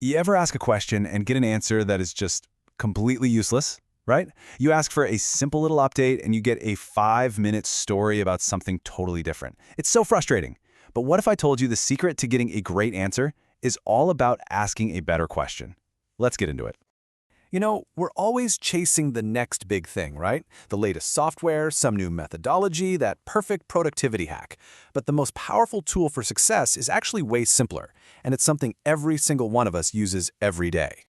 You ever ask a question and get an answer that is just completely useless, right? You ask for a simple little update and you get a 5-minute story about something totally different. It's so frustrating. But what if I told you the secret to getting a great answer is all about asking a better question? Let's get into it. You know, we're always chasing the next big thing, right? The latest software, some new methodology, that perfect productivity hack. But the most powerful tool for success is actually way simpler, and it's something every single one of us uses every day.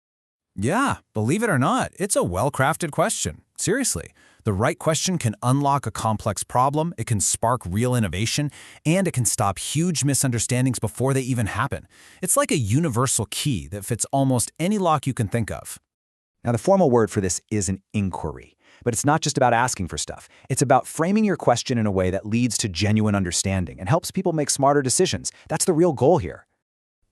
Yeah, believe it or not, it's a well-crafted question. Seriously, the right question can unlock a complex problem, it can spark real innovation, and it can stop huge misunderstandings before they even happen. It's like a universal key that fits almost any lock you can think of. Now, the formal word for this is an inquiry. But it's not just about asking for stuff. It's about framing your question in a way that leads to genuine understanding and helps people make smarter decisions. That's the real goal here.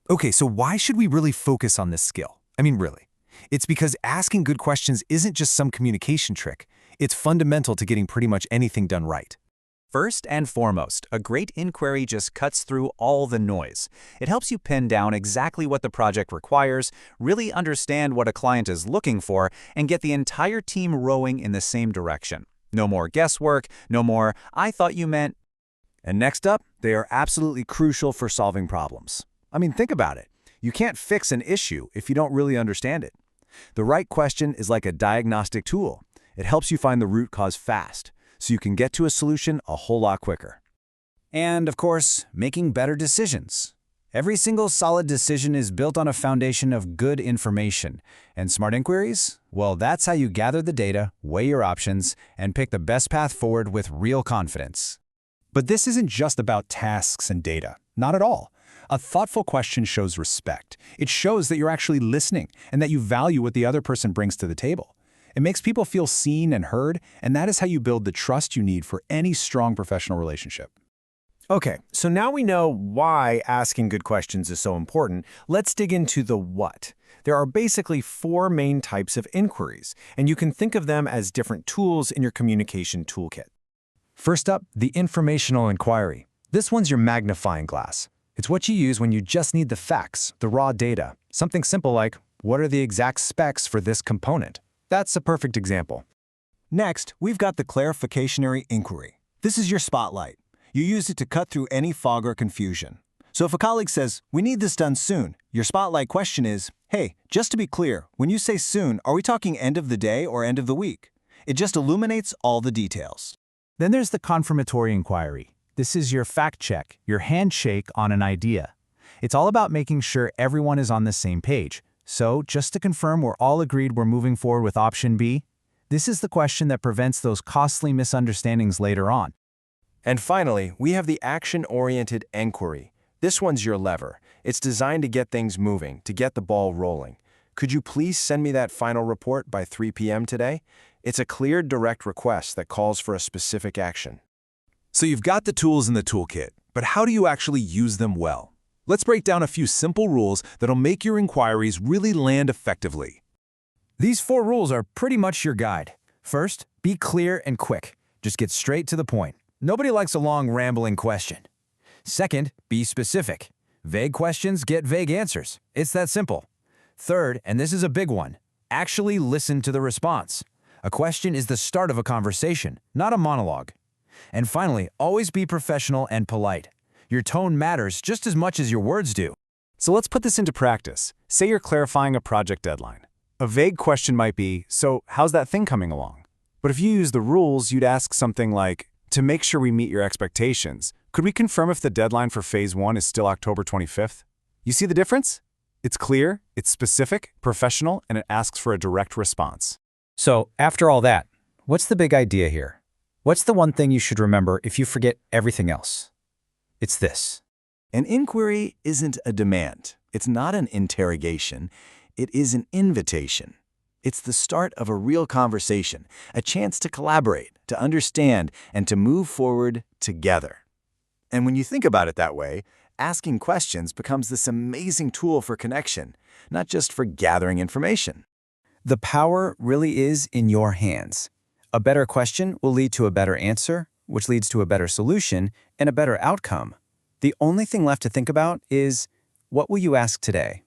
Okay, so why should we really focus on this skill? I mean, really. It's because asking good questions isn't just some communication trick. It's fundamental to getting pretty much anything done right. First and foremost, a great inquiry just cuts through all the noise. It helps you pin down exactly what the project requires, really understand what a client is looking for, and get the entire team rowing in the same direction. No more guesswork, no more, "I thought you meant." And next up, they are absolutely crucial for solving problems. I mean, think about it. You can't fix an issue if you don't really understand it. The right question is like a diagnostic tool. It helps you find the root cause fast, so you can get to a solution a whole lot quicker. And, of course, making better decisions. Every single solid decision is built on a foundation of good information. And smart inquiries? Well, that's how you gather the data, weigh your options, and pick the best path forward with real confidence. But this isn't just about tasks and data. Not at all. A thoughtful question shows respect. It shows that you're actually listening and that you value what the other person brings to the table. It makes people feel seen and heard, and that is how you build the trust you need for any strong professional relationship. Okay, so now we know why asking good questions is so important. Let's dig into the what. There are basically 4 main types of inquiries, and you can think of them as different tools in your communication toolkit. First up, the informational inquiry. This one's your magnifying glass. It's what you use when you just need the facts, the raw data. Something simple like, what are the exact specs for this component? That's a perfect example. Next, we've got the clarificatory inquiry. This is your spotlight. You use it to cut through any fog or confusion. So if a colleague says, "We need this done soon," your spotlight question is, "Hey, just to be clear, when you say soon, are we talking end of the day or end of the week?" It just illuminates all the details. Then there's the confirmatory inquiry. This is your fact check, your handshake on an idea. It's all about making sure everyone is on the same page. So, just to confirm we're all agreed we're moving forward with option B, this is the question that prevents those costly misunderstandings later on. And finally, we have the action-oriented inquiry. This one's your lever. It's designed to get things moving, to get the ball rolling. Could you please send me that final report by 3 p.m. today? It's a clear, direct request that calls for a specific action. So you've got the tools in the toolkit, but how do you actually use them well? Let's break down a few simple rules that'll make your inquiries really land effectively. These 4 rules are pretty much your guide. First, be clear and quick. Just get straight to the point. Nobody likes a long, rambling question. Second, be specific. Vague questions get vague answers. It's that simple. Third, and this is a big one, actually listen to the response. A question is the start of a conversation, not a monologue. And finally, always be professional and polite. Your tone matters just as much as your words do. So let's put this into practice. Say you're clarifying a project deadline. A vague question might be, "So how's that thing coming along?" But if you use the rules, you'd ask something like, "To make sure we meet your expectations, could we confirm if the deadline for phase 1 is still October 25th? You see the difference? It's clear, it's specific, professional, and it asks for a direct response. So, after all that, what's the big idea here? What's the one thing you should remember if you forget everything else? It's this. An inquiry isn't a demand. It's not an interrogation. It is an invitation. It's the start of a real conversation, a chance to collaborate, to understand, and to move forward together. And when you think about it that way, asking questions becomes this amazing tool for connection, not just for gathering information. The power really is in your hands. A better question will lead to a better answer, which leads to a better solution and a better outcome. The only thing left to think about is, what will you ask today?